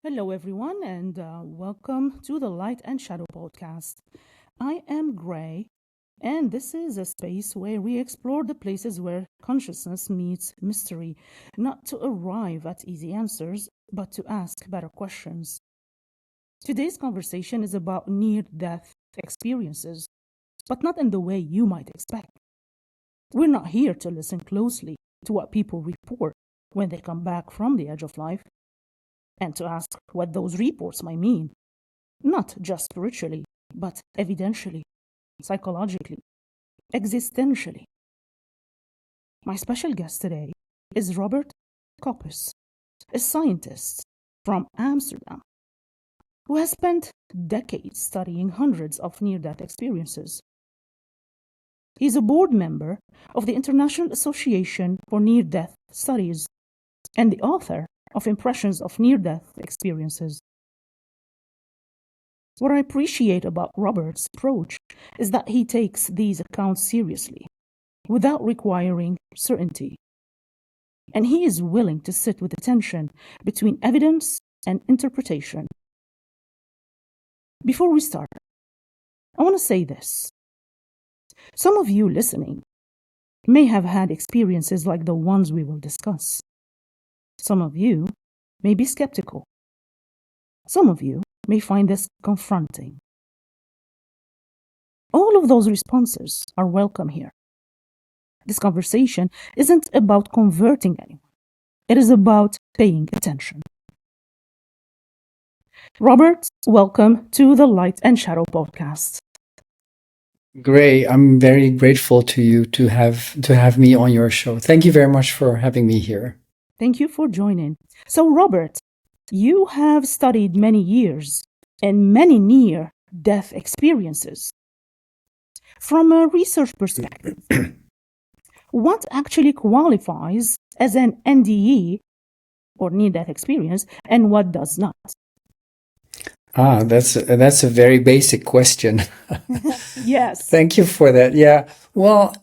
Hello, everyone, and welcome to the Light and Shadow podcast. I am Gray, and this is a space where we explore the places where consciousness meets mystery, not to arrive at easy answers, but to ask better questions. Today's conversation is about near death experiences, but not in the way you might expect. We're not here to listen closely to what people report when they come back from the edge of life and to ask what those reports might mean, not just spiritually, but evidentially, psychologically, existentially. My special guest today is Robert Coppes, a scientist from Amsterdam who has spent decades studying hundreds of near death experiences. He's a board member of the International Association for Near Death Studies and the author of Impressions of Near Death Experiences. What I appreciate about Robert's approach is that he takes these accounts seriously, without requiring certainty. And he is willing to sit with the tension between evidence and interpretation. Before we start, I want to say this. Some of you listening may have had experiences like the ones we will discuss. Some of you may be skeptical. Some of you may find this confronting. All of those responses are welcome here. This conversation isn't about converting anyone. It is about paying attention. Robert, welcome to the Light and Shadow podcast. Gray, I'm very grateful to you to have me on your show. Thank you very much for having me here. Thank you for joining. So, Robert, you have studied many years and many near-death experiences. From a research perspective, what actually qualifies as an NDE or near-death experience and what does not? That's a very basic question. Yes. Thank you for that. Yeah. Well,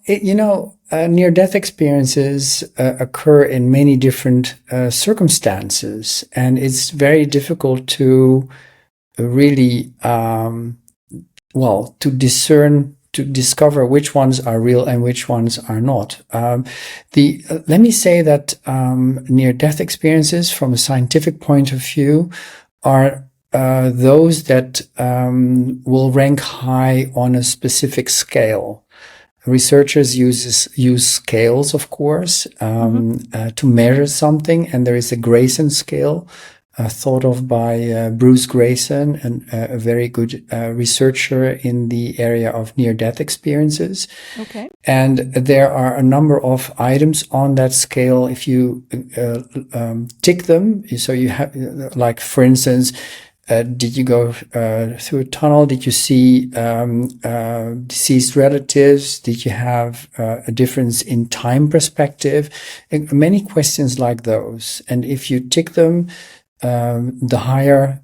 near-death experiences occur in many different circumstances, and it's very difficult to really, to discover which ones are real and which ones are not. Let me say that near-death experiences, from a scientific point of view, are those that will rank high on a specific scale. Researchers use scales, of course, to measure something, and there is a Grayson scale thought of by Bruce Grayson, a very good researcher in the area of near-death experiences. Okay. And there are a number of items on that scale. If you tick them, so you have, like, for instance, did you go through a tunnel? Did you see deceased relatives? Did you have a difference in time perspective? And many questions like those. And if you tick them, the higher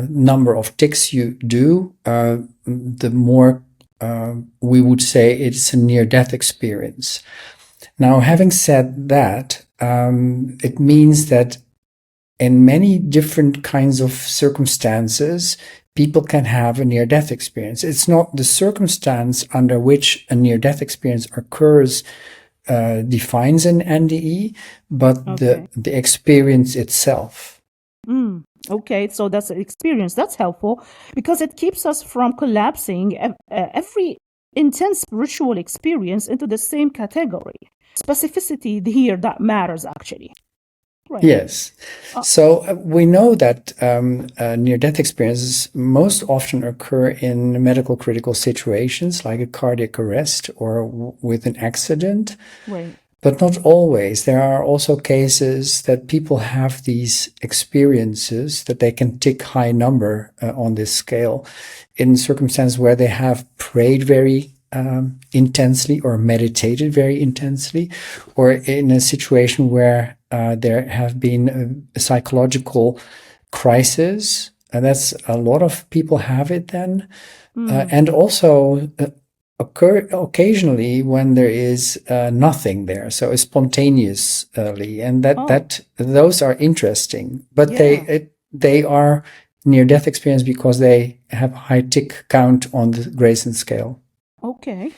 number of ticks you do, the more we would say it's a near-death experience. Now, having said that, it means that in many different kinds of circumstances, people can have a near-death experience. It's not the circumstance under which a near-death experience occurs defines an NDE, but the experience itself. Okay, so that's an experience. That's helpful because it keeps us from collapsing every intense spiritual experience into the same category. Specificity here that matters, actually. Right. Yes. So we know that near-death experiences most often occur in medical critical situations, like a cardiac arrest or with an accident. Right. But not always. There are also cases that people have these experiences that they can tick high number on this scale in circumstances where they have prayed very intensely or meditated very intensely, or in a situation where there have been a psychological crisis, and that's a lot of people have it then, and also occur occasionally when there is nothing there, so spontaneously, and that those are interesting, but they are near-death experience because they have a high tick count on the Grayson scale. Okay.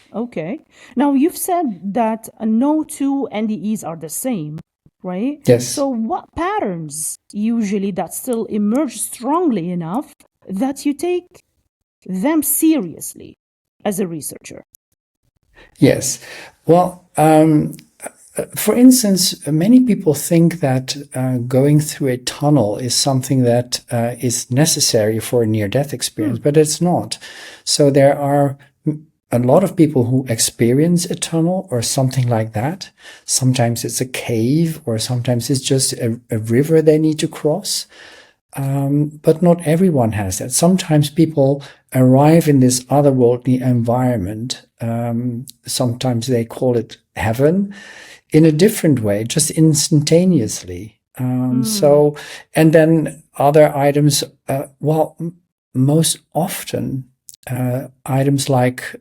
Now, you've said that no two NDEs are the same, right? Yes. So what patterns usually that still emerge strongly enough that you take them seriously as a researcher? Yes. Well, for instance, many people think that going through a tunnel is something that is necessary for a near-death experience, but it's not. So there are a lot of people who experience a tunnel or something like that. Sometimes it's a cave, or sometimes it's just a river they need to cross. But not everyone has that. Sometimes people arrive in this otherworldly environment. Sometimes they call it heaven, in a different way, just instantaneously. So, and then other items, most often, items like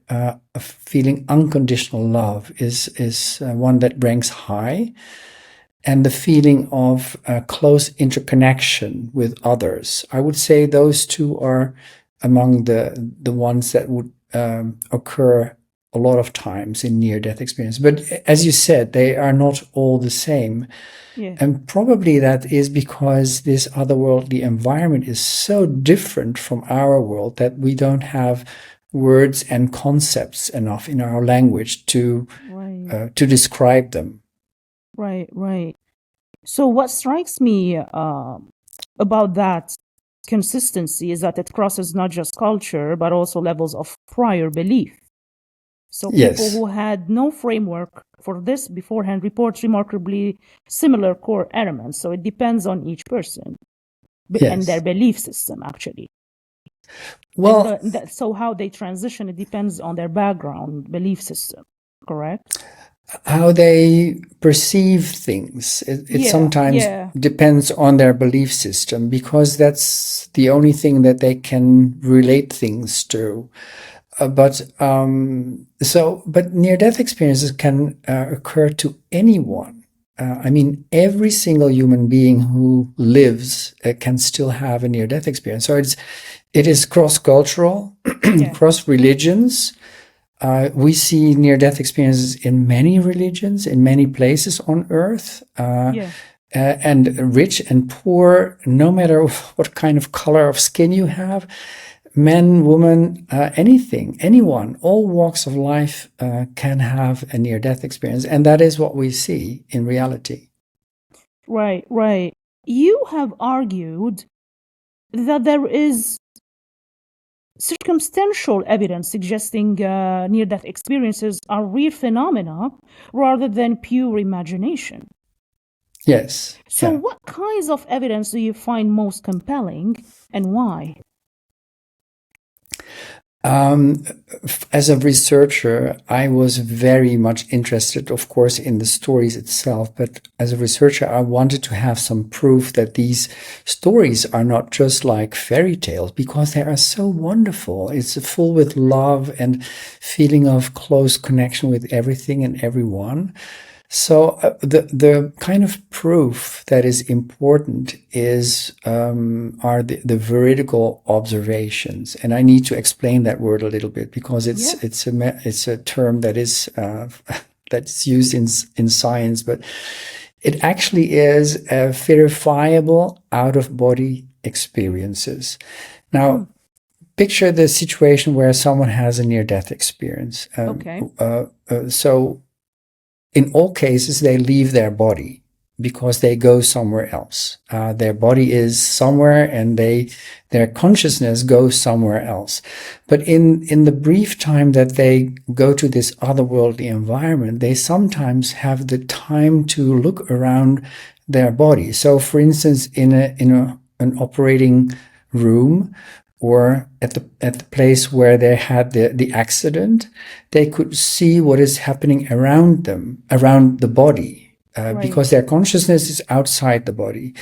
feeling unconditional love is one that ranks high, and the feeling of close interconnection with others. I would say those two are among the ones that would occur a lot of times in near-death experience. But as you said, they are not all the same. Yeah. And probably that is because this otherworldly environment is so different from our world that we don't have words and concepts enough in our language to describe them. Right. So what strikes me about that consistency is that it crosses not just culture, but also levels of prior belief. So people who had no framework for this beforehand report remarkably similar core elements. So it depends on each person and their belief system, actually. Well, so how they transition, it depends on their background belief system, correct? How they perceive things. It sometimes depends on their belief system, because that's the only thing that they can relate things to. But near-death experiences can occur to anyone. I mean, every single human being who lives can still have a near-death experience. So it is cross-cultural, cross religions. We see near-death experiences in many religions, in many places on Earth, and rich and poor, no matter what kind of color of skin you have, men, women, anything, anyone, all walks of life can have a near-death experience. And that is what we see in reality. Right. You have argued that there is circumstantial evidence suggesting near-death experiences are real phenomena rather than pure imagination. Yes. So what kinds of evidence do you find most compelling, and why? As a researcher, I was very much interested, of course, in the stories itself. But as a researcher, I wanted to have some proof that these stories are not just like fairy tales, because they are so wonderful. It's full with love and feeling of close connection with everything and everyone. So the kind of proof that is important are the veridical observations, and I need to explain that word a little bit, because it's a term that is that's used in science, but it actually is verifiable out-of-body experiences. Now, picture the situation where someone has a near-death experience. So in all cases, they leave their body because they go somewhere else. Their body is somewhere, and their consciousness goes somewhere else. But in the brief time that they go to this otherworldly environment, they sometimes have the time to look around their body. So, for instance, in an operating room, or at the place where they had the accident, they could see what is happening around them, around the body, because their consciousness is outside the body.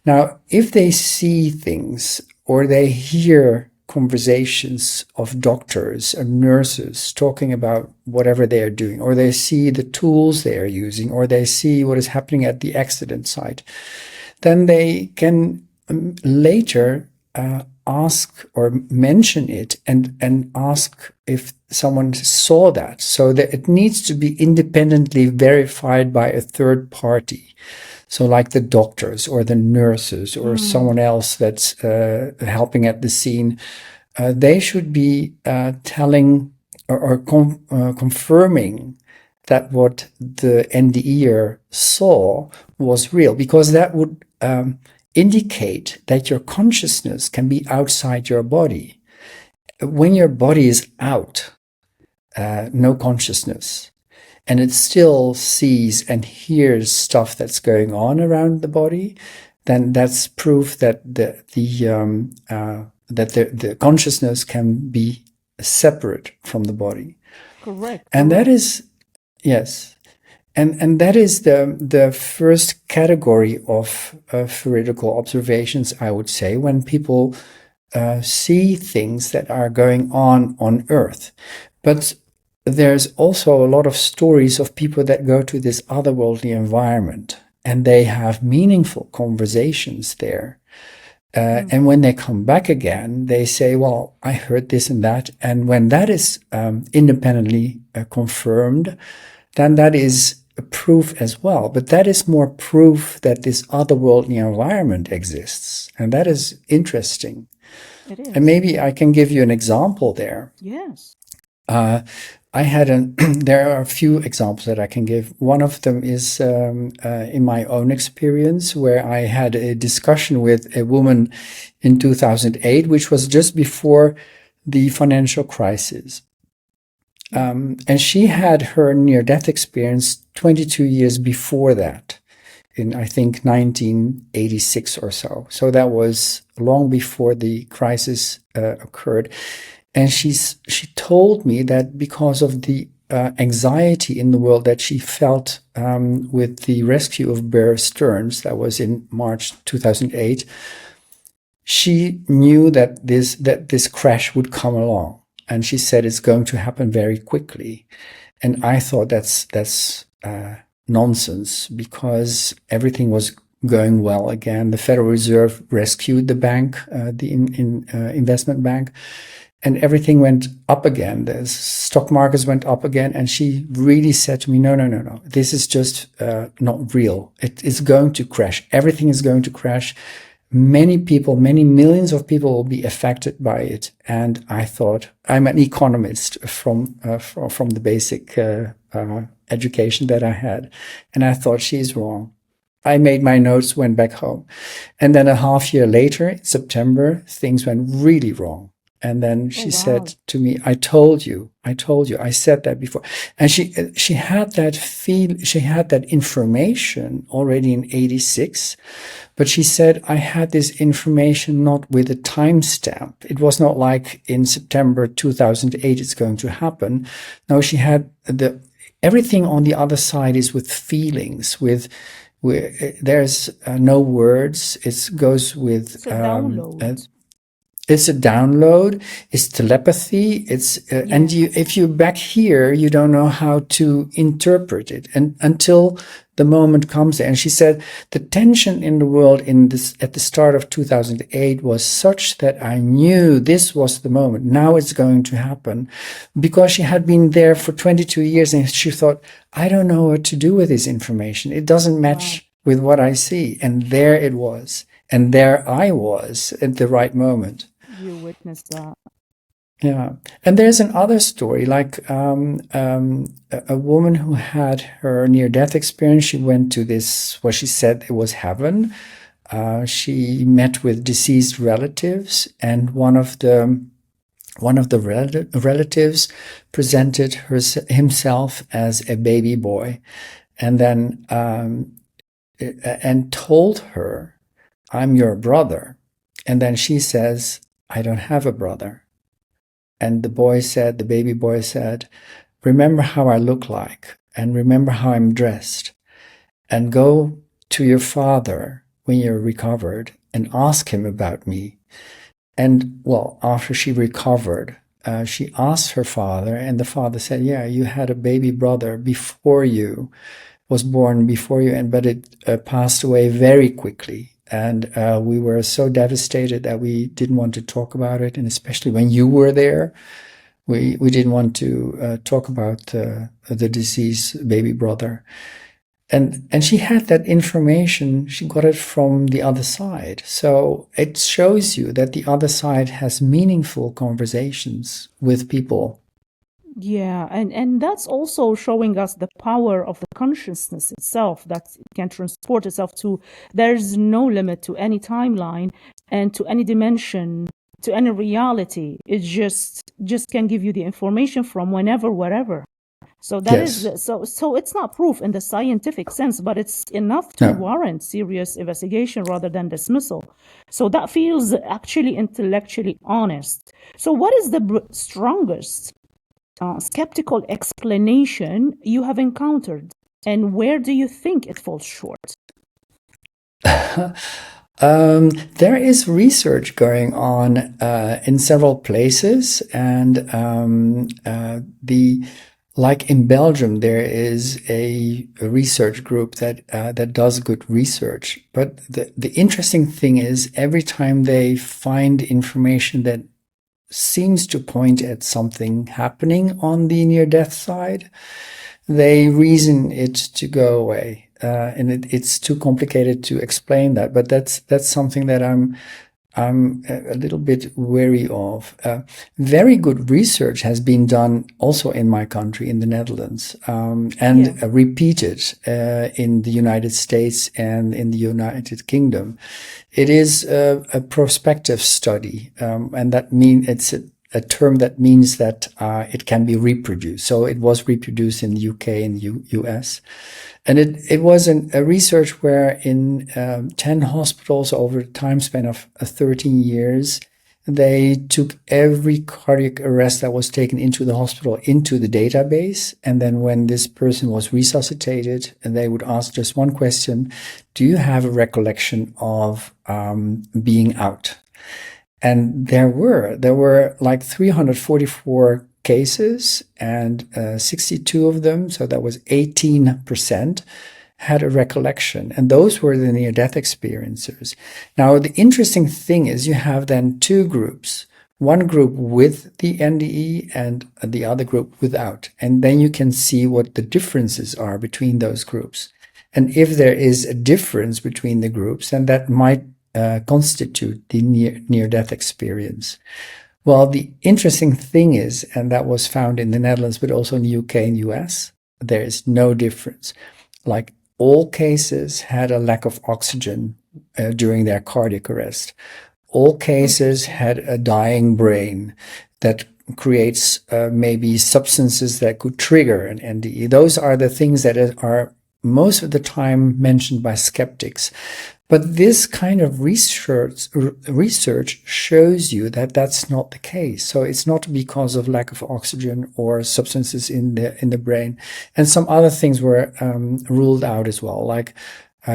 Now, if they see things, or they hear conversations of doctors and nurses talking about whatever they are doing, or they see the tools they are using, or they see what is happening at the accident site, then they can later ask or mention it and ask if someone saw that. So that it needs to be independently verified by a third party. So like the doctors or the nurses or someone else that's helping at the scene, they should be telling or confirming that what the NDEer saw was real, because that would indicate that your consciousness can be outside your body. When your body is out, no consciousness, and it still sees and hears stuff that's going on around the body, then that's proof that the consciousness can be separate from the body. Correct. And that is, yes, and that is the first category of veridical observations, I would say, when people see things that are going on Earth. But there's also a lot of stories of people that go to this otherworldly environment and they have meaningful conversations there. And when they come back again, they say, well, I heard this and that. And when that is independently confirmed, then that is a proof as well. But that is more proof that this otherworldly environment exists. And that is interesting. It is. And maybe I can give you an example there. Yes. I had there are a few examples that I can give. One of them is in my own experience, where I had a discussion with a woman in 2008, which was just before the financial crisis. And she had her near-death experience 22 years before that, in I think 1986 or so. So that was long before the crisis occurred. And she told me that because of the anxiety in the world that she felt with the rescue of Bear Stearns, that was in March 2008, she knew that this crash would come along. And she said it's going to happen very quickly. And I thought that's nonsense, because everything was going well again. The Federal Reserve rescued the bank, the investment bank. And everything went up again. The stock markets went up again. And she really said to me, no. This is just not real. It is going to crash. Everything is going to crash. Many people, many millions of people will be affected by it. And I thought, I'm an economist from the basic education that I had. And I thought, she's wrong. I made my notes, went back home. And then a half year later, in September, things went really wrong. And then she said to me, I told you, I said that before. And she had that information already in 86, but she said, I had this information not with a timestamp. It was not like in September 2008, it's going to happen. No, she had everything on the other side is with feelings, there's no words. It goes with, It's a download. It's a download. It's telepathy. And if you're back here, you don't know how to interpret it, and until the moment comes. And she said the tension in the world at the start of 2008 was such that I knew this was the moment. Now it's going to happen, because she had been there for 22 years, and she thought, I don't know what to do with this information. It doesn't match with what I see. And there it was. And there I was at the right moment. You witnessed that. Yeah. And there's another story, like a woman who had her near-death experience. She went to this, what she said it was heaven. She met with deceased relatives, and one of the relatives presented himself as a baby boy, and then and told her, I'm your brother. And then she says, I don't have a brother. And the baby boy said, remember how I look like, and remember how I'm dressed, and go to your father when you're recovered and ask him about me. And well, after she recovered, she asked her father, and the father said, yeah, you had a baby brother before you, was born before you, but it passed away very quickly. And we were so devastated that we didn't want to talk about it. And especially when you were there, we didn't want to talk about the deceased baby brother. And she had that information, she got it from the other side. So it shows you that the other side has meaningful conversations with people. Yeah, and that's also showing us the power of the consciousness itself, that it can transport itself to, there's no limit to any timeline and to any dimension, to any reality. It just can give you the information from whenever, wherever. So that is Yes. so it's not proof in the scientific sense, but it's enough to No. warrant serious investigation rather than dismissal. So that feels actually intellectually honest. So what is the strongest skeptical explanation you have encountered, and where do you think it falls short? There is research going on in several places, and like in Belgium, there is a research group that does good research. But the interesting thing is, every time they find information that seems to point at something happening on the near-death side, they reason it to go away. And it's too complicated to explain that, but that's something that I'm a little bit wary of. Very good research has been done also in my country, in the Netherlands, and repeated in the United States and in the United Kingdom. It is a prospective study, and that means it's a term that means that it can be reproduced. So it was reproduced in the UK and the US. And it was a research where in 10 hospitals over a time span of 13 years, they took every cardiac arrest that was taken into the hospital into the database. And then when this person was resuscitated, and they would ask just one question: do you have a recollection of being out? And there were like 344 cases, and 62 of them, so that was 18%, had a recollection. And those were the near-death experiencers. Now, the interesting thing is you have then two groups, one group with the NDE and the other group without. And then you can see what the differences are between those groups. And if there is a difference between the groups, then that might constitute the near-death experience. Well, the interesting thing is, and that was found in the Netherlands, but also in the UK and US, there is no difference. Like, all cases had a lack of oxygen during their cardiac arrest. All cases had a dying brain that creates maybe substances that could trigger an NDE. Those are the things that are most of the time mentioned by skeptics. But this kind of research shows you that that's not the case. So it's not because of lack of oxygen or substances in the brain. And some other things were ruled out as well, like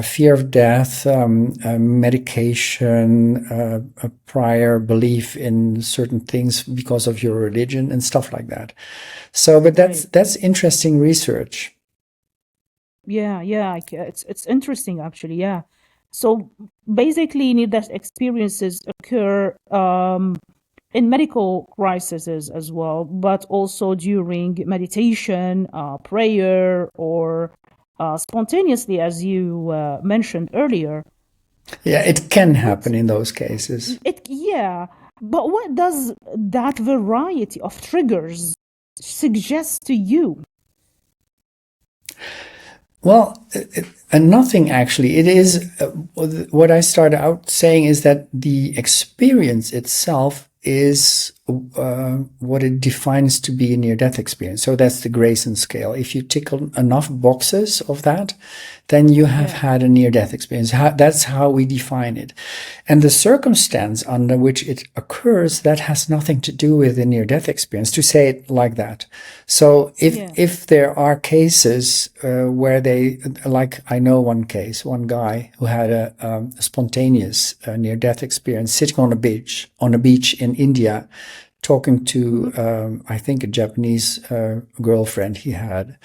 fear of death, medication, a prior belief in certain things because of your religion and stuff like that. So, but that's interesting research. Yeah, it's interesting actually. Yeah. So basically, near-death experiences occur in medical crises as well, but also during meditation, prayer, or spontaneously, as you mentioned earlier. Yeah, it can happen in those cases. But what does that variety of triggers suggest to you? Well, nothing actually. It is what I started out saying is that the experience itself is what it defines to be a near-death experience. So that's the Grayson scale. If you tick enough boxes of that, then you have had a near-death experience. That's how we define it. And the circumstance under which it occurs, that has nothing to do with the near-death experience, to say it like that. So if there are cases where they, like I know one case, one guy who had a spontaneous near-death experience sitting on a beach in India, talking to, I think, a Japanese girlfriend he had.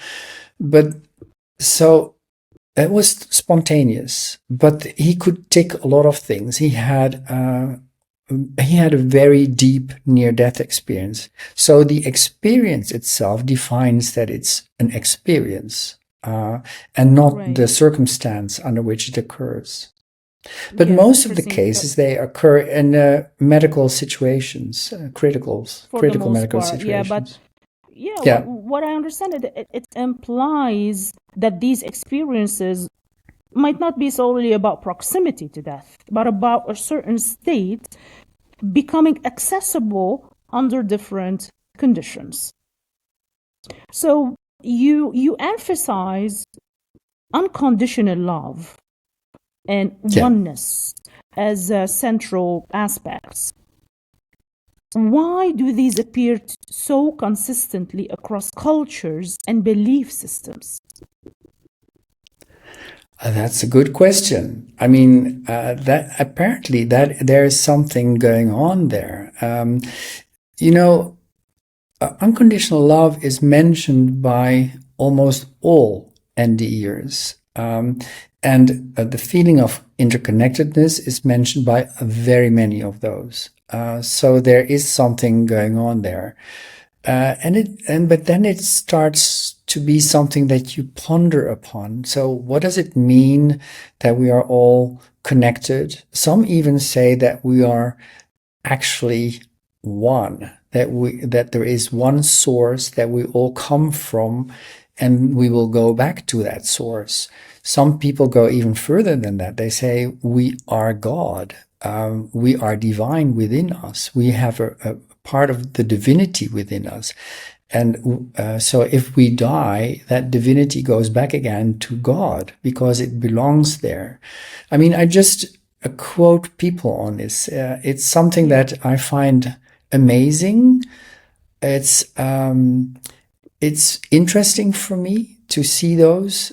But so It was spontaneous, but he could tick a lot of things. He had a very deep near-death experience. So the experience itself defines that it's an experience, and not Right. the circumstance under which it occurs. But Yes, most of the interesting because cases, they occur in medical situations, critical for the most medical part, yeah, but situations. yeah, Yeah, what I understand it implies that these experiences might not be solely about proximity to death, but about a certain state becoming accessible under different conditions. So you emphasize unconditional love and yeah. oneness as central aspects. Why do these appear so consistently across cultures and belief systems? That's a good question. I mean, that apparently that there is something going on there. You know, unconditional love is mentioned by almost all NDEers. And the feeling of interconnectedness is mentioned by very many of those. So there is something going on there. But then it starts to be something that you ponder upon. So what does it mean that we are all connected? Some even say that we are actually one, that there is one source that we all come from, and we will go back to that source. Some people go even further than that. They say we are God. We are divine within us. We have a part of the divinity within us. And so if we die, that divinity goes back again to God because it belongs there. I mean, I just quote people on this. It's something that I find amazing. It's interesting for me to see those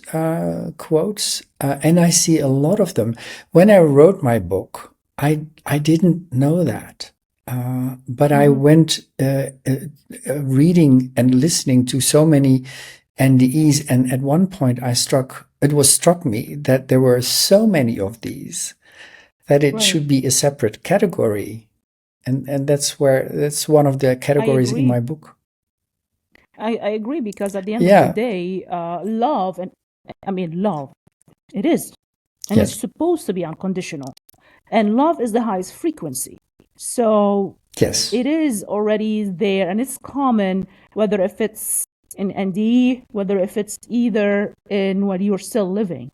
quotes, and I see a lot of them. When I wrote my book, I didn't know that. But I went reading and listening to so many NDEs, and at one point it struck me that there were so many of these that it Right. should be a separate category, and that's one of the I categories in agree. my book. I agree because at the end of the Yeah. day, love, and I mean, love, it is, and it's Yes. supposed to be unconditional. And love is the highest frequency. So Yes. it is already there, and it's common, whether if it's in ND, whether if it's either in what you're still living,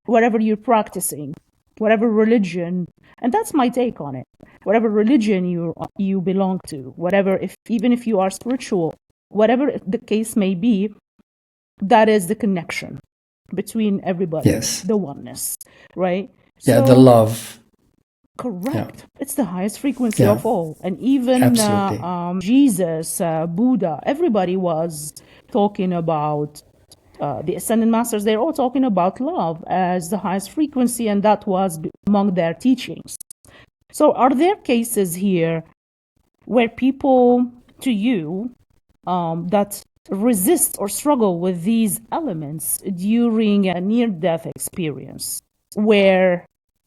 whatever you're practicing, whatever religion, and that's my take on it. Whatever religion you belong to, whatever, even if you are spiritual, whatever the case may be, that is the connection between everybody, Yes. the oneness, right? Yeah. So, The love. correct. Yeah. It's the highest frequency Yeah. of all. And even Absolutely. Jesus, Buddha, everybody was talking about the Ascended Masters. They're all talking about love as the highest frequency, and that was among their teachings. So, are there cases here where people, to you, that resist or struggle with these elements during a near-death experience, where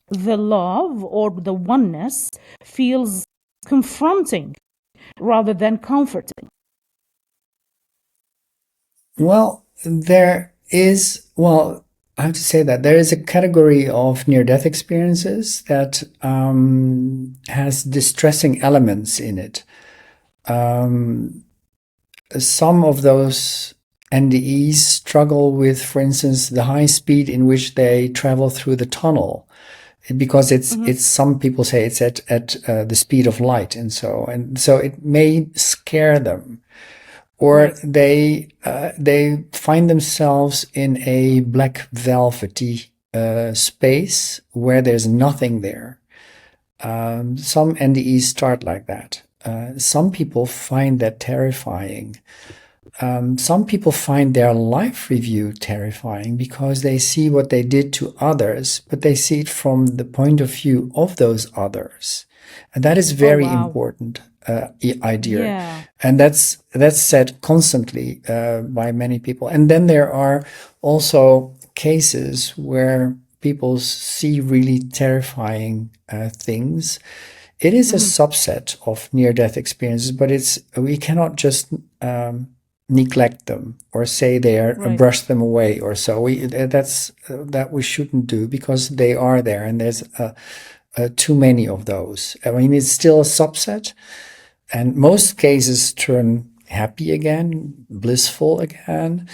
the love or the oneness feels confronting rather than comforting? Well, I have to say that there is a category of near-death experiences that has distressing elements in it. Some of those NDEs struggle with, for instance, the high speed in which they travel through the tunnel, because it's some people say it's at the speed of light, and so it may scare them, or Right. they find themselves in a black velvety space where there's nothing there. Some NDEs start like that. Some people find that terrifying. Some people find their life review terrifying because they see what they did to others, but they see it from the point of view of those others. And that is Oh, very wow. important idea. Yeah. And that's said constantly by many people. And then there are also cases where people see really terrifying things. It is a subset of near-death experiences, but we cannot just neglect them or say brush them away or so. That we shouldn't do, because they are there, and there's too many of those. I mean, it's still a subset, and most cases turn happy again, blissful again.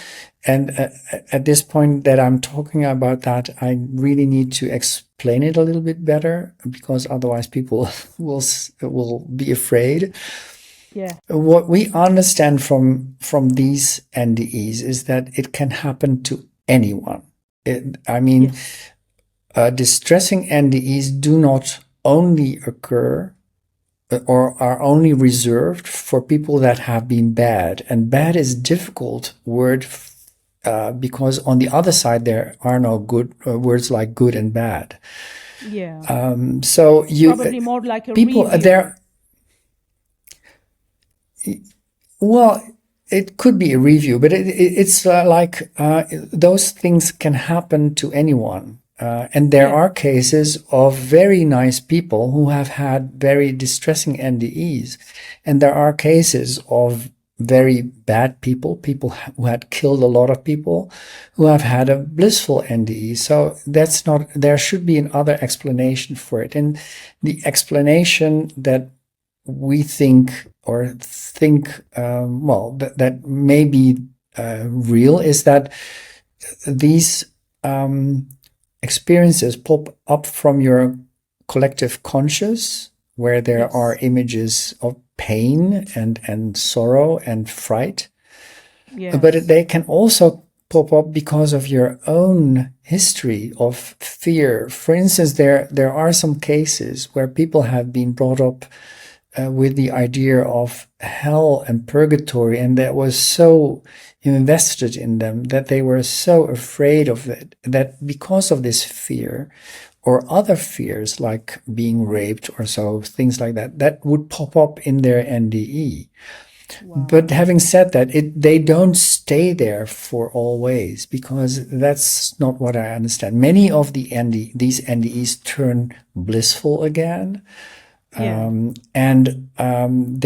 And at this point that I'm talking about that, I really need to explain it a little bit better, because otherwise people will be afraid. Yeah. What we understand from these NDEs is that it can happen to anyone. Distressing NDEs do not only occur or are only reserved for people that have been bad. And bad is a difficult word because on the other side there are no good words like good and bad. Yeah. So you probably more like a people review. there. Well, it could be a review, but it's like those things can happen to anyone. And there are cases of very nice people who have had very distressing NDEs. And there are cases of very bad people who had killed a lot of people, who have had a blissful NDE. So there should be another explanation for it. And the explanation that we think that may be real is that these experiences pop up from your collective conscious, where there are images of pain and sorrow and fright. But they can also pop up because of your own history of fear. For instance, there are some cases where people have been brought up with the idea of hell and purgatory, and that was so invested in them that they were so afraid of it, that because of this fear or other fears like being raped or so, things like that, that would pop up in their NDE. Wow. But having said that, they don't stay there for always, because that's not what I understand. Many of these NDEs turn blissful again.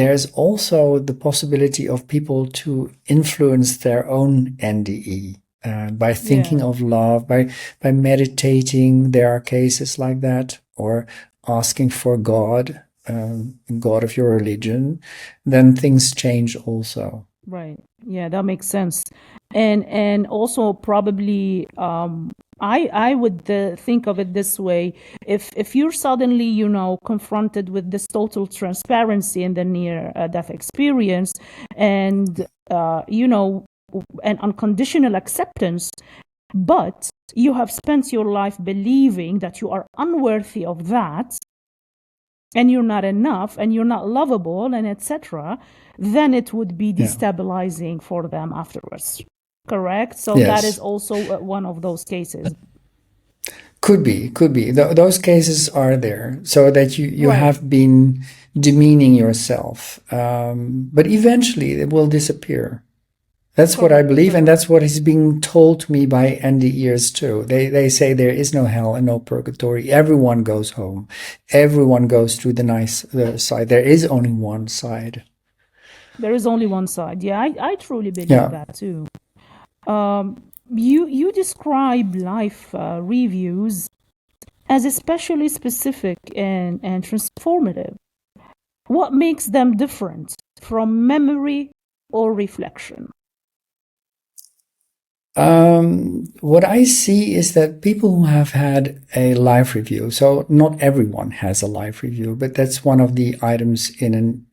There's also the possibility of people to influence their own NDE by thinking of love, by meditating. There are cases like that, or asking for God, God of your religion. Then things change also. Right. Yeah, that makes sense. And also probably I would think of it this way. If you're suddenly, confronted with this total transparency in the near death experience, and an unconditional acceptance, but you have spent your life believing that you are unworthy of that, and you're not enough, and you're not lovable, and etc., then it would be destabilizing for them afterwards. Correct? So that is also one of those cases. Could be. Those cases are there, so that you have been demeaning yourself. But eventually it will disappear. That's what I believe, and that's what is being told to me by NDEers too. They say there is no hell and no purgatory. Everyone goes home. Everyone goes to the side. There is only one side. There is only one side. Yeah, I truly believe that too. You describe life reviews as especially specific and transformative. What makes them different from memory or reflection? What I see is that people who have had a life review, so not everyone has a life review, but that's one of the items in an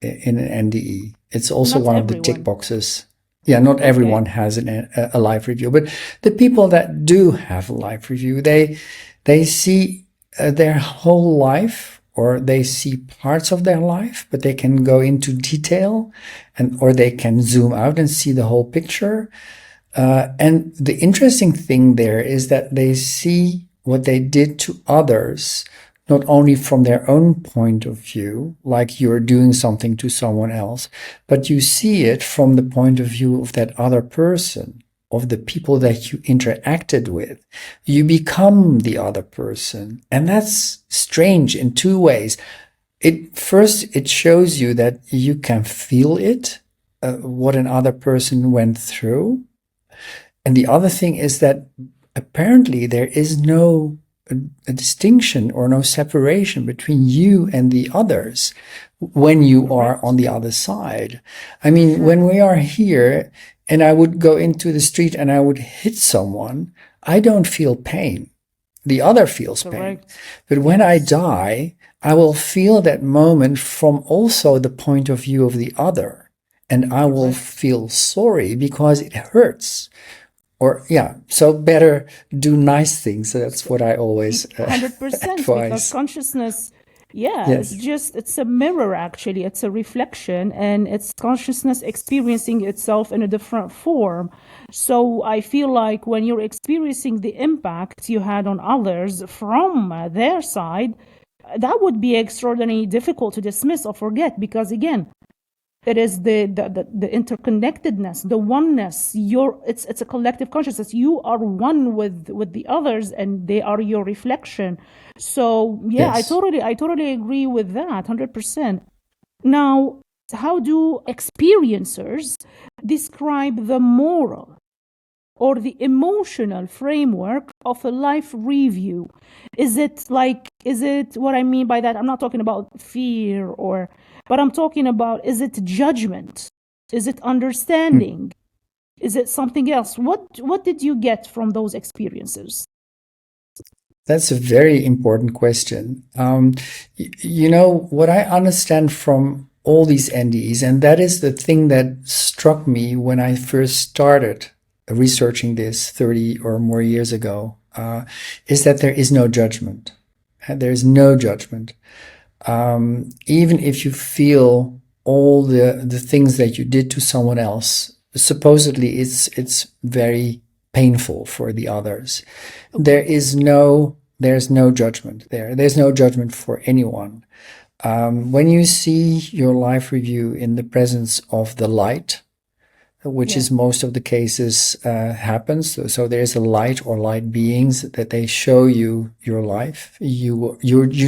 NDE. It's also one of the tick boxes. Yeah, not everyone has a life review, but the people that do have a life review, they see their whole life, or they see parts of their life, but they can go into detail, or they can zoom out and see the whole picture. And the interesting thing there is that they see what they did to others, not only from their own point of view, like you're doing something to someone else, but you see it from the point of view of that other person of the people that you interacted with. You become the other person. And that's strange in two ways. First, it shows you that you can feel it, what another person went through. And the other thing is that apparently there is no a distinction or no separation between you and the others when you are on the other side. I mean, when we are here and I would go into the street and I would hit someone, I don't feel pain. The other feels pain. But when I die, I will feel that moment from also the point of view of the other. And I will feel sorry because it hurts. Or, so better do nice things. So that's what I always 100%, advise. because consciousness, it's a mirror, actually. It's a reflection, and it's consciousness experiencing itself in a different form. So I feel like when you're experiencing the impact you had on others from their side, that would be extraordinarily difficult to dismiss or forget, because again, it is the interconnectedness, the oneness. It's a collective consciousness. You are one with the others, and they are your reflection. So Yes. I totally agree with that, 100%. Now, how do experiencers describe the moral or the emotional framework of a life review? Is it what I mean by that? I'm not talking about fear but I'm talking about, is it judgment? Is it understanding? Is it something else? What did you get from those experiences? That's a very important question. What I understand from all these NDEs, and that is the thing that struck me when I first started researching this 30 or more years ago, is that there is no judgment. There is no judgment. Even if you feel all the things that you did to someone else, supposedly it's very painful for the others. There's no judgment there. There's no judgment for anyone. When you see your life review in the presence of the light, which is most of the cases happens. So there's a light or light beings that they show you your life. You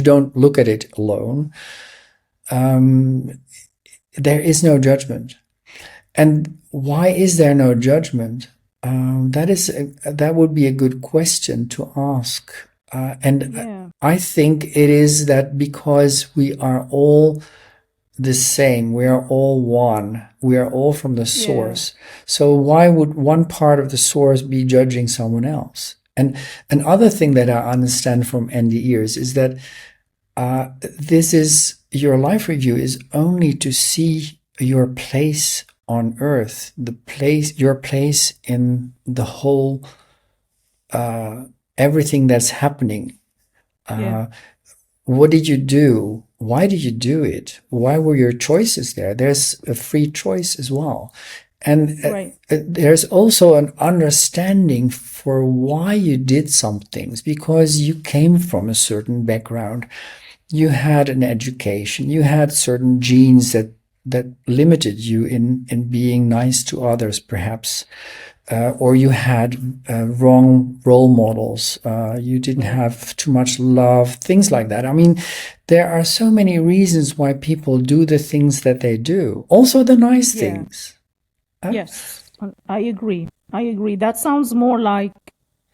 don't look at it alone. There is no judgment. And why is there no judgment? That would be a good question to ask. I think it is that because we are all the same, we are all one, we are all from the source. So why would one part of the source be judging someone else? And another thing that I understand from NDEers is that your life review is only to see your place on earth, your place in the whole, everything that's happening. What did you do? Why did you do it? Why were your choices there? There's a free choice as well. And there's also an understanding for why you did some things, because you came from a certain background. You had an education. You had certain genes that limited you in being nice to others, perhaps. Or you had wrong role models. You didn't have too much love, things like that. I mean, there are so many reasons why people do the things that they do. Also the nice things. Yes, I agree. That sounds more like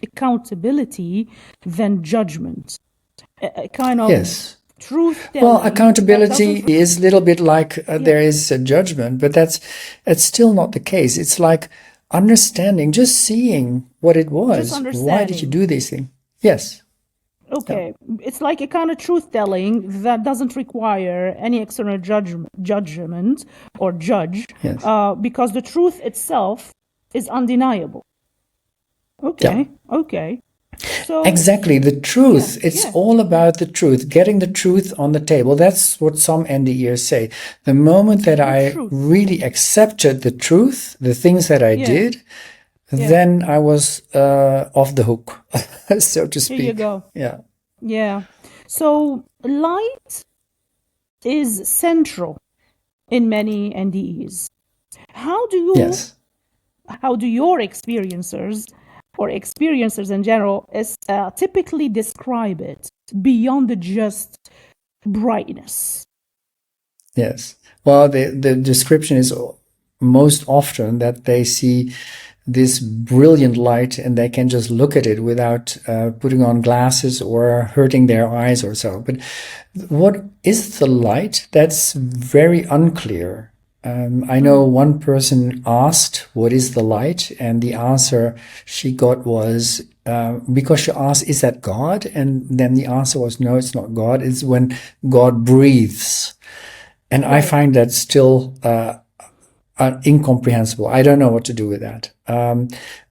accountability than judgment. A kind of truth telling. Well, accountability is a little bit like there is a judgment, but that's still not the case. It's like understanding, just seeing what it was. Why did you do these things? Yes. Okay. It's like a kind of truth telling that doesn't require any external judgment or judge, because the truth itself is undeniable. Okay. So exactly, the truth. It's all about the truth, getting the truth on the table. That's what some NDEers say. The moment that I really accepted the truth, the things that I did, then I was off the hook, so to speak. Here you go. Yeah. So light is central in many NDEs. How do you how do your experiencers or experiencers in general typically describe it beyond just brightness? Yes. Well, the description is most often that they see this brilliant light and they can just look at it without putting on glasses or hurting their eyes or so. But what is the light? That's very unclear. I know one person asked, "What is the light?" And the answer she got was, because she asked, "Is that God?" And then the answer was, "No, it's not God. It's when God breathes." And I find that still incomprehensible. I don't know what to do with that.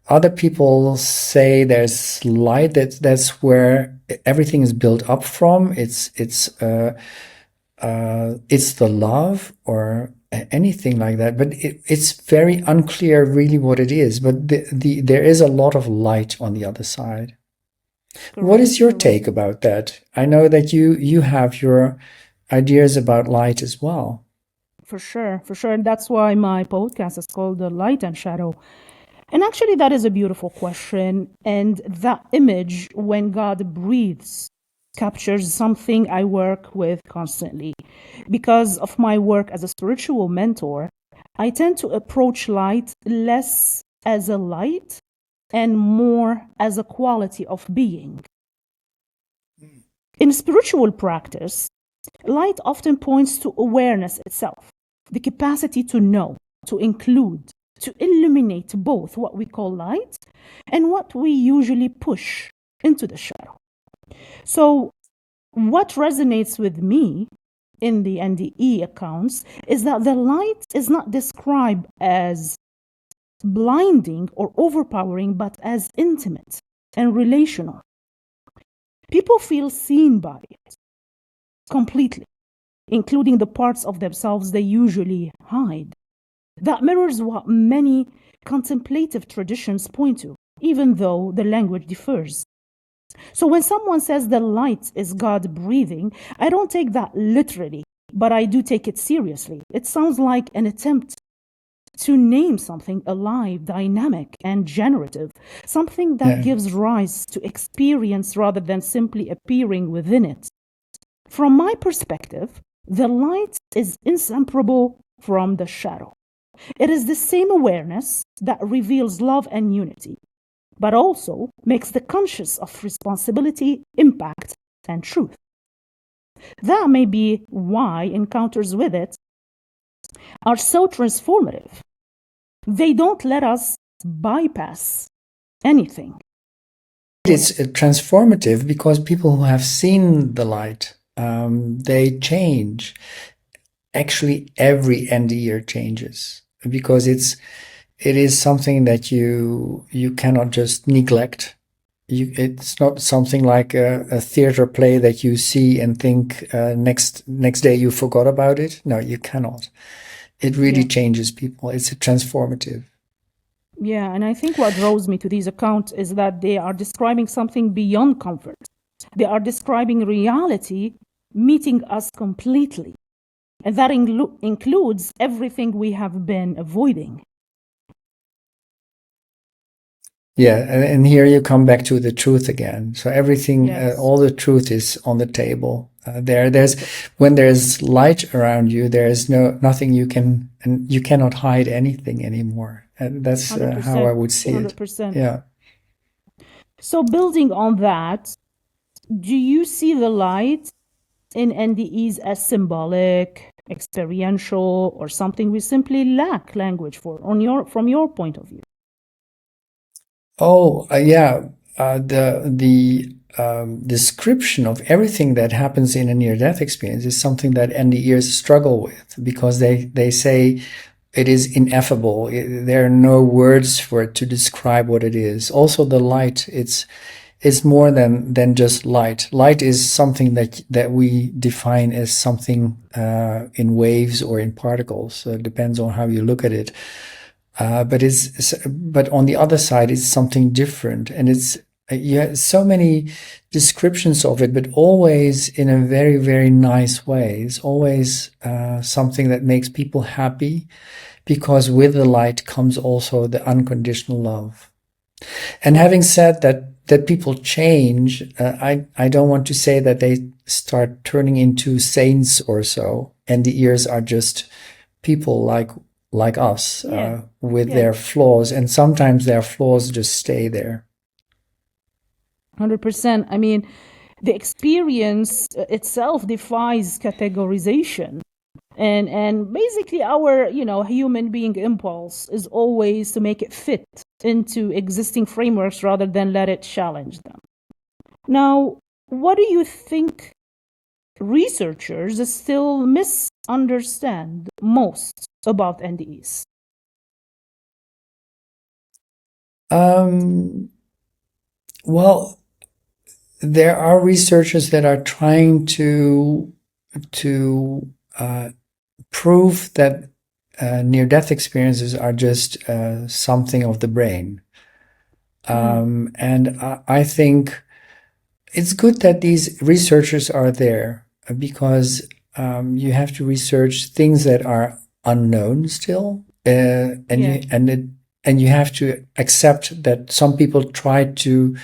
Other people say there's light. That's where everything is built up from. It's the love or anything like that. But it's very unclear really what it is. But there is a lot of light on the other side. What is your take about that? I know that you have your ideas about light as well. For sure. And that's why my podcast is called The Light and Shadow. And actually, that is a beautiful question. And that image, when God breathes, captures something I work with constantly. Because of my work as a spiritual mentor, I tend to approach light less as a light and more as a quality of being. In spiritual practice, light often points to awareness itself, the capacity to know, to include, to illuminate both what we call light and what we usually push into the shadow. So, what resonates with me in the NDE accounts is that the light is not described as blinding or overpowering, but as intimate and relational. People feel seen by it completely, including the parts of themselves they usually hide. That mirrors what many contemplative traditions point to, even though the language differs. So when someone says the light is God breathing, I don't take that literally, but I do take it seriously. It sounds like an attempt to name something alive, dynamic, and generative, something that gives rise to experience rather than simply appearing within it. From my perspective, the light is inseparable from the shadow. It is the same awareness that reveals love and unity, but also makes the conscious of responsibility, impact, and truth. That may be why encounters with it are so transformative. They don't let us bypass anything. It's transformative because people who have seen the light, they change. Actually, every end year changes because it is something that you cannot just neglect. It's not something like a theater play that you see and think next day you forgot about it. No, you cannot. It really changes people. It's transformative. Yeah, and I think what draws me to these accounts is that they are describing something beyond comfort. They are describing reality meeting us completely. And that includes everything we have been avoiding. Yeah, and here you come back to the truth again. So everything, all the truth is on the table. There's when there's light around you, there's nothing you can, and you cannot hide anything anymore. And that's how I would see 100%. it. Yeah. So building on that, do you see the light in NDEs as symbolic, experiential, or something we simply lack language for from your point of view? Oh, yeah. The description of everything that happens in a near-death experience is something that NDEers struggle with because they say it is ineffable. There are no words for it to describe what it is. Also, the light, it's more than just light. Light is something that we define as something in waves or in particles. So it depends on how you look at it. But on the other side, it's something different, and You have so many descriptions of it, but always in a very, very nice way. It's always something that makes people happy, because with the light comes also the unconditional love. And having said that people change, I don't want to say that they start turning into saints or so, and the ears are just people like us, with their flaws, and sometimes their flaws just stay there. 100%. I mean, the experience itself defies categorization. And basically our, human being impulse is always to make it fit into existing frameworks rather than let it challenge them. Now, what do you think researchers still misunderstand most about NDEs? Well, there are researchers that are trying to prove that near-death experiences are just something of the brain. And I think it's good that these researchers are there, because you have to research things that are unknown still, and you have to accept that some people try to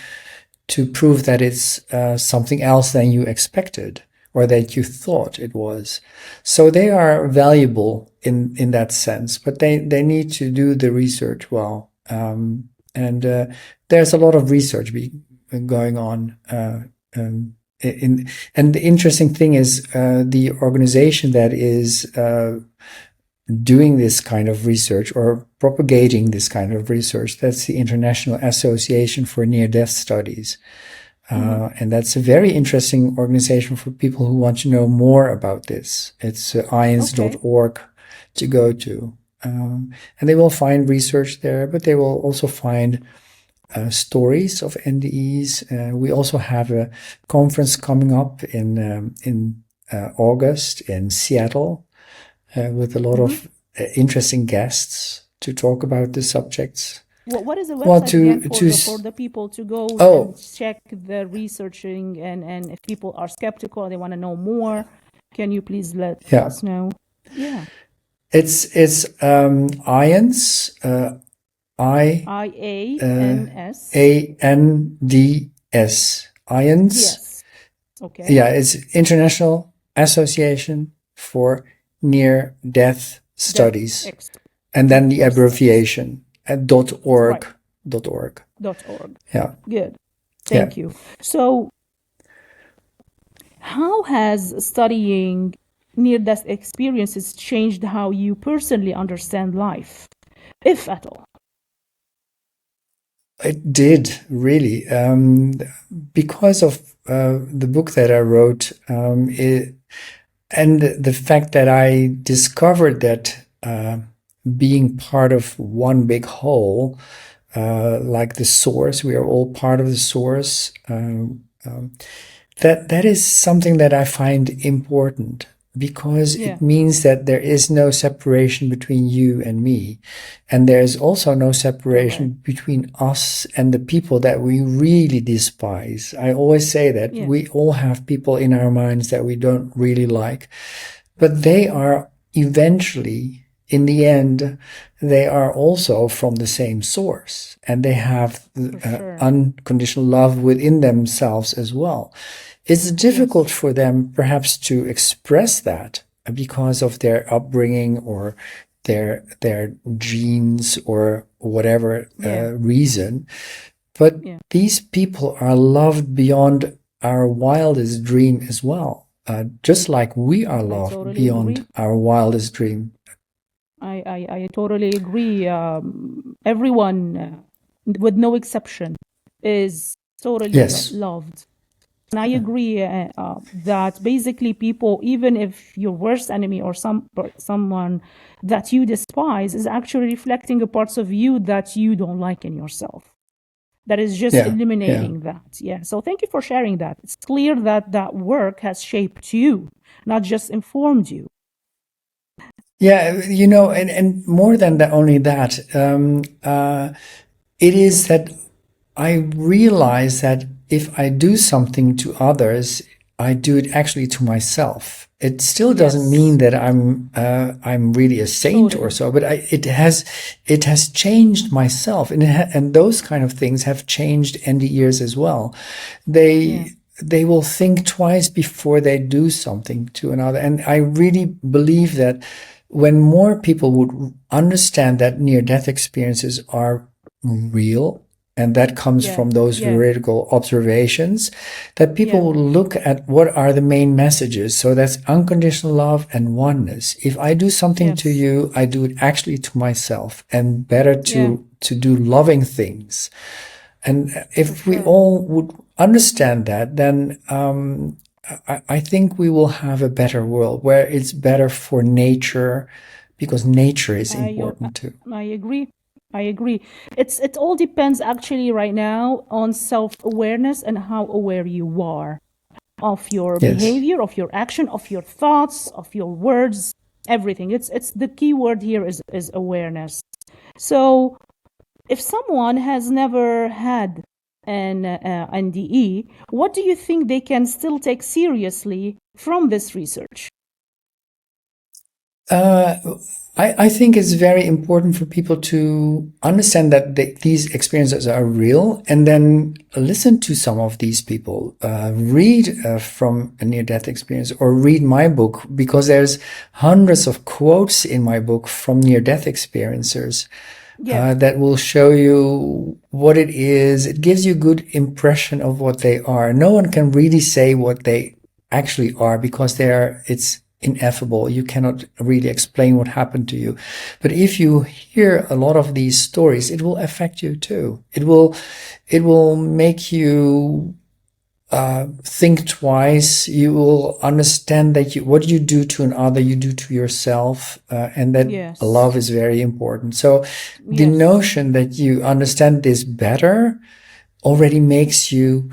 prove that it's something else than you expected or that you thought it was. So they are valuable in that sense, but they need to do the research well. And there's a lot of research going on. And the interesting thing is the organization that is doing this kind of research or propagating this kind of research, that's the International Association for Near-Death Studies. And that's a very interesting organization for people who want to know more about this. It's IANDS.org to go to. And they will find research there, but they will also find stories of NDEs. We also have a conference coming up in August in Seattle, with a lot of interesting guests to talk about the subjects. What is the website for the people to go and check the researching, and if people are skeptical and they want to know more, can you please let us know? Yeah. It's IANDS, IANS. ANDS. IANDS. Yes. Okay. Yeah, it's International Association for Near-Death Studies. And then the abbreviation at .org. .org. Yeah. Good. Thank you. So how has studying near-death experiences changed how you personally understand life, if at all? It did, really. Because of the book that I wrote, and the fact that I discovered that being part of one big whole, like the source, we are all part of the source. That is something that I find important, because it means that there is no separation between you and me. And there is also no separation between us and the people that we really despise. I always say that we all have people in our minds that we don't really like, but they are eventually, in the end, they are also from the same source, and they have unconditional love within themselves as well. It's difficult for them perhaps to express that because of their upbringing or their genes or whatever reason. But these people are loved beyond our wildest dream as well, just like we are loved beyond our wildest dream. I totally agree. Everyone, with no exception, is totally loved. And I agree that basically people, even if your worst enemy or someone that you despise is actually reflecting the parts of you that you don't like in yourself. That is just eliminating that. Yeah. So thank you for sharing that. It's clear that that work has shaped you, not just informed you. Yeah, and more than that, only that, it is that I realize that if I do something to others, I do it actually to myself. It still doesn't mean that I'm really a saint or so, but it has changed myself, and those kind of things have changed NDEers as well. They will think twice before they do something to another, and I really believe that when more people would understand that near-death experiences are real, and that comes from those veridical observations, that people will look at what are the main messages. So that's unconditional love and oneness. If I do something to you, I do it actually to myself, and better to do loving things. And if we all would understand that, then I think we will have a better world where it's better for nature, because nature is important too. I agree. It all depends actually right now on self-awareness and how aware you are of your behavior, of your action, of your thoughts, of your words, everything. It's the key word here is awareness. So if someone has never had an NDE, what do you think they can still take seriously from this research? I think it's very important for people to understand that these experiences are real, and then listen to some of these people, read from a near-death experience, or read my book, because there's hundreds of quotes in my book from near-death experiencers that will show you what it is. It gives you a good impression of what they are. No one can really say what they actually are, because it's ineffable. You cannot really explain what happened to you. But if you hear a lot of these stories, it will affect you too. It will make you think twice. You will understand that what you do to another, you do to yourself, and that love is very important. So the notion that you understand this better already makes you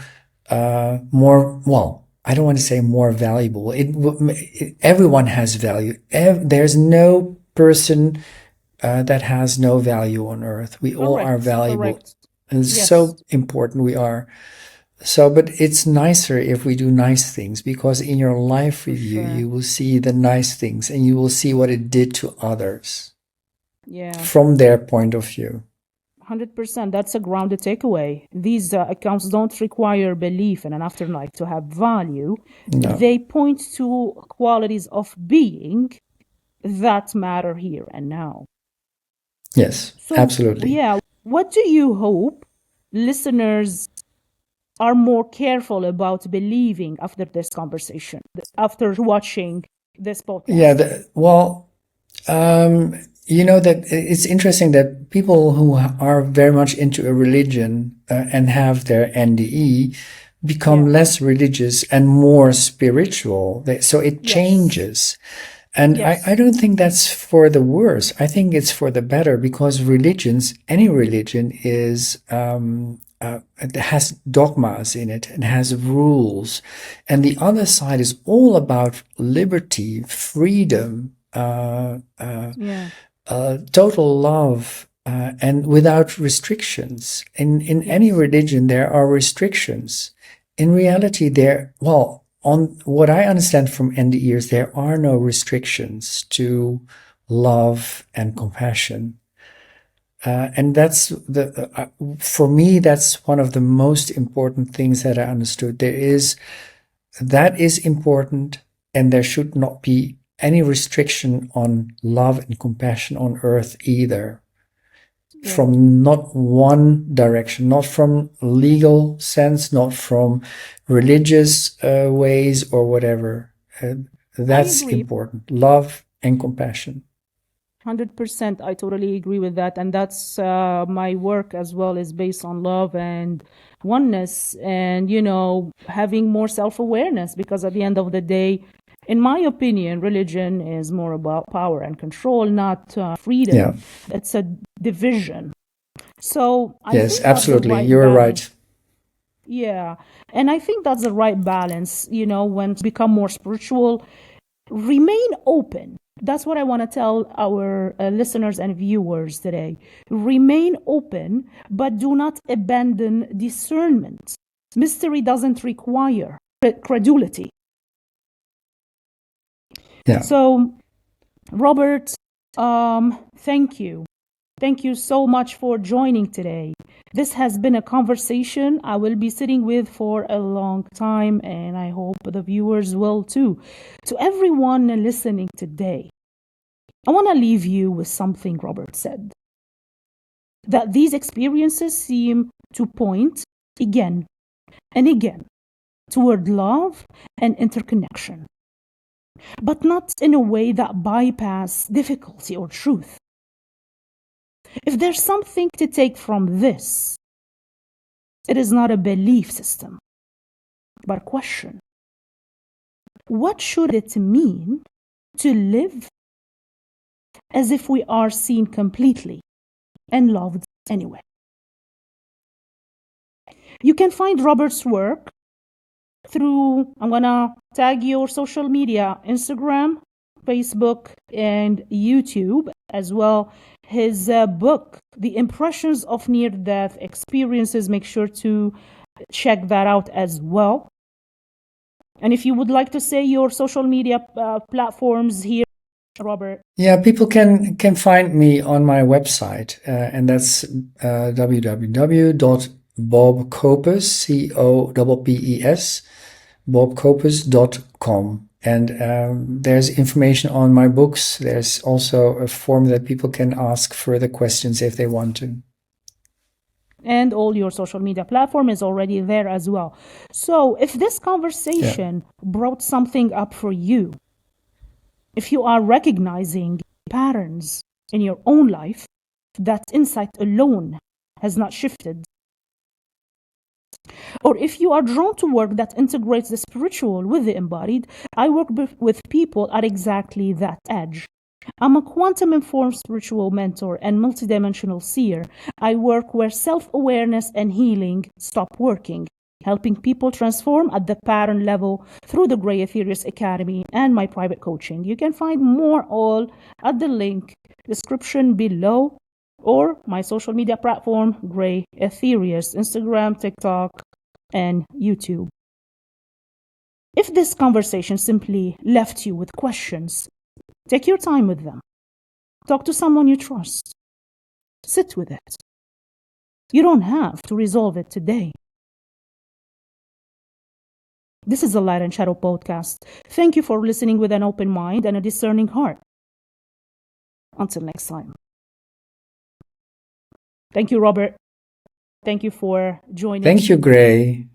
more, well, I don't want to say more valuable. Everyone has value. There's no person that has no value on earth. We all are valuable. And so important we are. So, but it's nicer if we do nice things, because in your life review, you will see the nice things, and you will see what it did to others from their point of view. 100%. That's a grounded takeaway. These accounts don't require belief in an afterlife to have value. No. They point to qualities of being that matter here and now. Yes, so, absolutely. Yeah. What do you hope listeners are more careful about believing after this conversation, after watching this podcast? Yeah, you know, that it's interesting that people who are very much into a religion and have their NDE become less religious and more spiritual. So it changes. And I don't think that's for the worse. I think it's for the better, because any religion is, it has dogmas in it and has rules. And the other side is all about liberty, freedom, total love, and without restrictions. In any religion, there are restrictions. In reality, on what I understand from NDEers, there are no restrictions to love and compassion. And that's for me, that's one of the most important things that I understood. That is important, and there should not be any restriction on love and compassion on earth either. From not one direction, not from legal sense, not from religious ways or whatever. That's important. Love and compassion. 100%. I totally agree with that. And that's my work as well, is based on love and oneness, and, having more self-awareness, because at the end of the day, in my opinion, religion is more about power and control, not freedom. Yeah. It's a division. So I think absolutely. You're right. Yeah. And I think that's the right balance, when to become more spiritual, remain open, That's what I want to tell our listeners and viewers today. Remain open, but do not abandon discernment. Mystery doesn't require credulity. Yeah. So, Robert, thank you. Thank you so much for joining today. This has been a conversation I will be sitting with for a long time, and I hope the viewers will too. To everyone listening today, I want to leave you with something Robert said. That these experiences seem to point again and again toward love and interconnection, but not in a way that bypass difficulty or truth. If there's something to take from this, it is not a belief system, but a question. What should it mean to live as if we are seen completely and loved anyway? You can find Robert's work through, I'm going to tag your social media, Instagram, Facebook, and YouTube, as well. His book, The Impressions of Near-Death Experiences, make sure to check that out as well. And if you would like to say your social media platforms here, Robert. Yeah, people can find me on my website, and that's www.bobcoppes, Coppes, bobcoppes.com. And there's information on my books. There's also a form that people can ask further questions if they want to. And all your social media platform is already there as well. So if this conversation brought something up for you, if you are recognizing patterns in your own life, that insight alone has not shifted, or if you are drawn to work that integrates the spiritual with the embodied, I work with people at exactly that edge. I'm a quantum-informed spiritual mentor and multidimensional seer. I work where self-awareness and healing stop working, helping people transform at the pattern level through the Grey Aetherius Academy and my private coaching. You can find more all at the link description below, or my social media platform, Grey Aetherius, Instagram, TikTok, and YouTube. If this conversation simply left you with questions, take your time with them. Talk to someone you trust. Sit with it. You don't have to resolve it today. This is the Light and Shadow podcast. Thank you for listening with an open mind and a discerning heart. Until next time. Thank you, Robert. Thank you for joining. Thank you, Gray.